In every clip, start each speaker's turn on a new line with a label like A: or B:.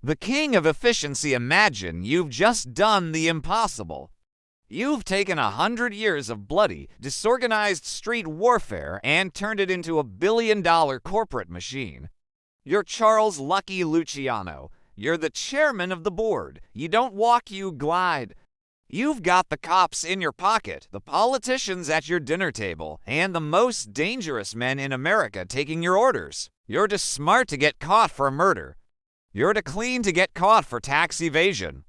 A: The king of efficiency. Imagine you've just done the impossible. You've taken 100 years of bloody, disorganized street warfare and turned it into a billion-dollar corporate machine. You're Charles Lucky Luciano. You're the chairman of the board. You don't walk, you glide. You've got the cops in your pocket, the politicians at your dinner table, and the most dangerous men in America taking your orders. You're too smart to get caught for murder. You're too clean to get caught for tax evasion.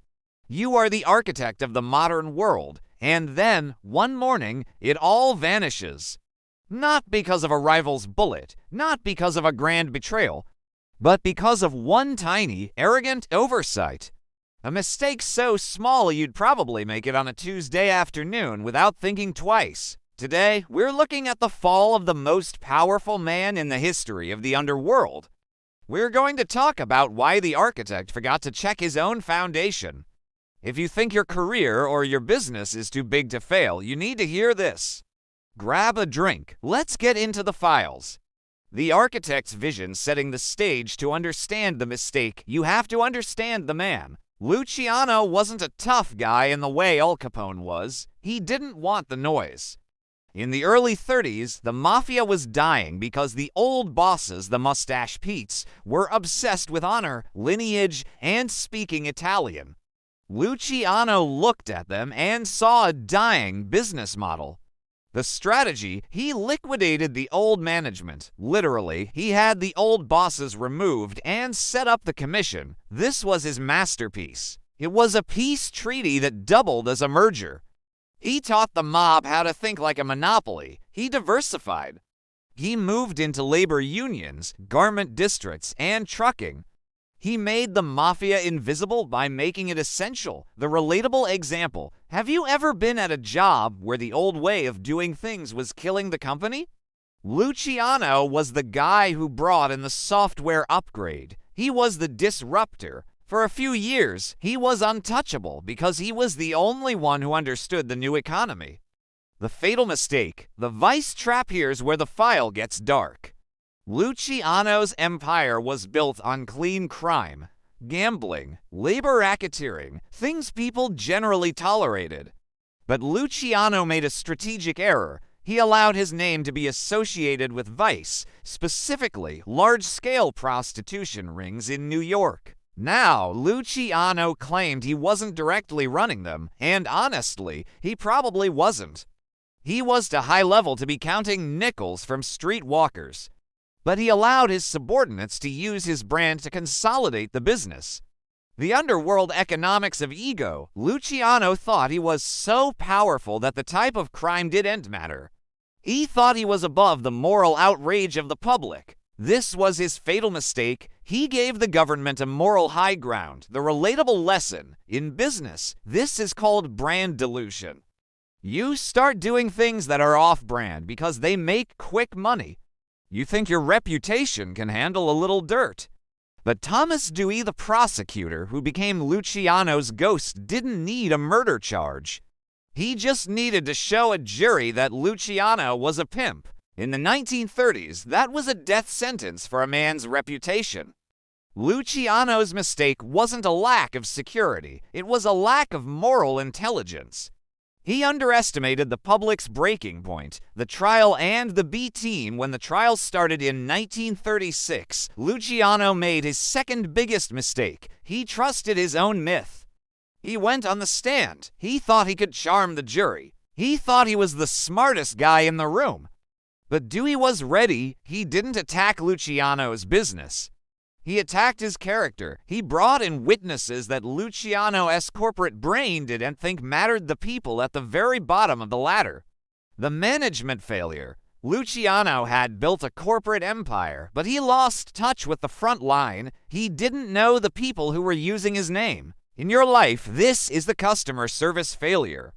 A: You are the architect of the modern world, and then, one morning, it all vanishes. Not because of a rival's bullet, not because of a grand betrayal, but because of one tiny, arrogant oversight. A mistake so small you'd probably make it on a Tuesday afternoon without thinking twice. Today, we're looking at the fall of the most powerful man in the history of the underworld. We're going to talk about why the architect forgot to check his own foundation. If you think your career or your business is too big to fail, you need to hear this. Grab a drink. Let's get into the files. The architect's vision setting the stage. To understand the mistake, you have to understand the man. Luciano wasn't a tough guy in the way Al Capone was. He didn't want the noise. In the early 30s, the Mafia was dying because the old bosses, the Mustache Petes, were obsessed with honor, lineage, and speaking Italian. Luciano looked at them and saw a dying business model. The strategy, he liquidated the old management. Literally, he had the old bosses removed and set up the commission. This was his masterpiece. It was a peace treaty that doubled as a merger. He taught the mob how to think like a monopoly. He diversified. He moved into labor unions, garment districts, and trucking. He made the Mafia invisible by making it essential. The relatable example. Have you ever been at a job where the old way of doing things was killing the company? Luciano was the guy who brought in the software upgrade. He was the disruptor. For a few years, he was untouchable because he was the only one who understood the new economy. The fatal mistake. The vice trap. Here's where the file gets dark. Luciano's empire was built on clean crime, gambling, labor racketeering, things people generally tolerated. But Luciano made a strategic error. He allowed his name to be associated with vice, specifically large-scale prostitution rings in New York. Now, Luciano claimed he wasn't directly running them, and honestly, he probably wasn't. He was too high level to be counting nickels from streetwalkers. But he allowed his subordinates to use his brand to consolidate the business. The underworld economics of ego. Luciano thought he was so powerful that the type of crime didn't matter. He thought he was above the moral outrage of the public. This was his fatal mistake. He gave the government a moral high ground. The relatable lesson. In business, this is called brand dilution. You start doing things that are off-brand because they make quick money. You think your reputation can handle a little dirt. But Thomas Dewey, the prosecutor who became Luciano's ghost, didn't need a murder charge. He just needed to show a jury that Luciano was a pimp. In the 1930s, that was a death sentence for a man's reputation. Luciano's mistake wasn't a lack of security. It was a lack of moral intelligence. He underestimated the public's breaking point. The trial and the B team. When the trial started in 1936, Luciano made his second biggest mistake. He trusted his own myth. He went on the stand. He thought he could charm the jury. He thought he was the smartest guy in the room. But Dewey was ready. He didn't attack Luciano's business. He attacked his character. He brought in witnesses that Luciano's corporate brain didn't think mattered, the people at the very bottom of the ladder. The management failure. Luciano had built a corporate empire, but he lost touch with the front line. He didn't know the people who were using his name. In your life, this is the customer service failure.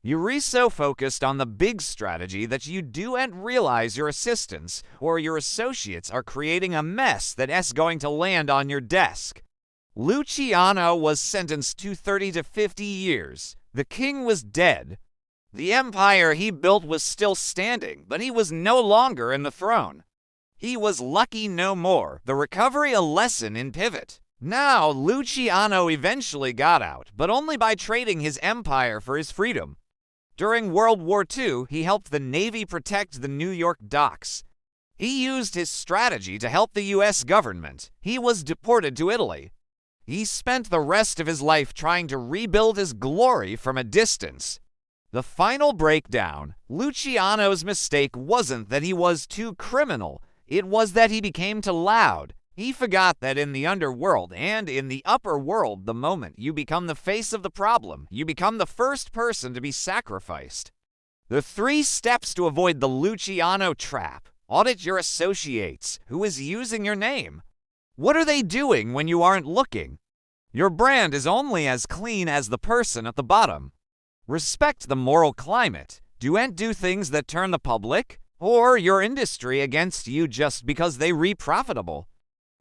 A: You're so focused on the big strategy that you don't realize your assistants or your associates are creating a mess that's going to land on your desk. Luciano was sentenced to 30 to 50 years. The king was dead. The empire he built was still standing, but he was no longer in the throne. He was lucky no more. The recovery, a lesson in pivot. Now, Luciano eventually got out, but only by trading his empire for his freedom. During World War II, he helped the Navy protect the New York docks. He used his strategy to help the U.S. government. He was deported to Italy. He spent the rest of his life trying to rebuild his glory from a distance. The final breakdown: Luciano's mistake wasn't that he was too criminal, it was that he became too loud. He forgot that in the underworld and in the upper world, the moment you become the face of the problem, you become the first person to be sacrificed. The 3 steps to avoid the Luciano trap: audit your associates. Who is using your name? What are they doing when you aren't looking? Your brand is only as clean as the person at the bottom. Respect the moral climate. Don't do things that turn the public or your industry against you just because they re profitable.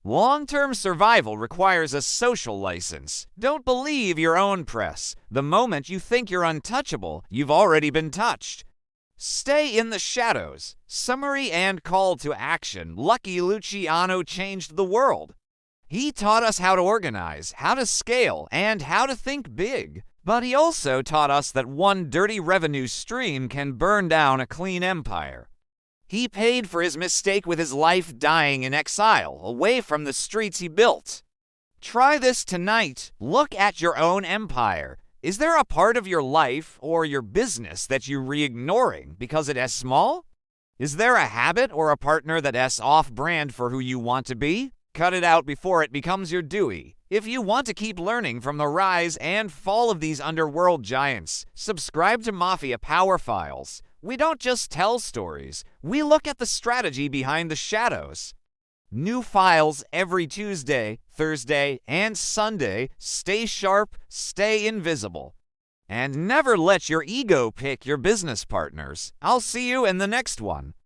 A: Long-term survival requires a social license. Don't believe your own press. The moment you think you're untouchable, you've already been touched. Stay in the shadows. Summary and call to action. Lucky Luciano changed the world. He taught us how to organize, how to scale, and how to think big. But he also taught us that one dirty revenue stream can burn down a clean empire. He paid for his mistake with his life dying in exile, away from the streets he built. Try this tonight. Look at your own empire. Is there a part of your life or your business that you're ignoring because it is small? Is there a habit or a partner that is off-brand for who you want to be? Cut it out before it becomes your Dewey. If you want to keep learning from the rise and fall of these underworld giants, subscribe to Mafia Power Files. We don't just tell stories, we look at the strategy behind the shadows. New files every Tuesday, Thursday, and Sunday. Stay sharp, stay invisible. And never let your ego pick your business partners. I'll see you in the next one.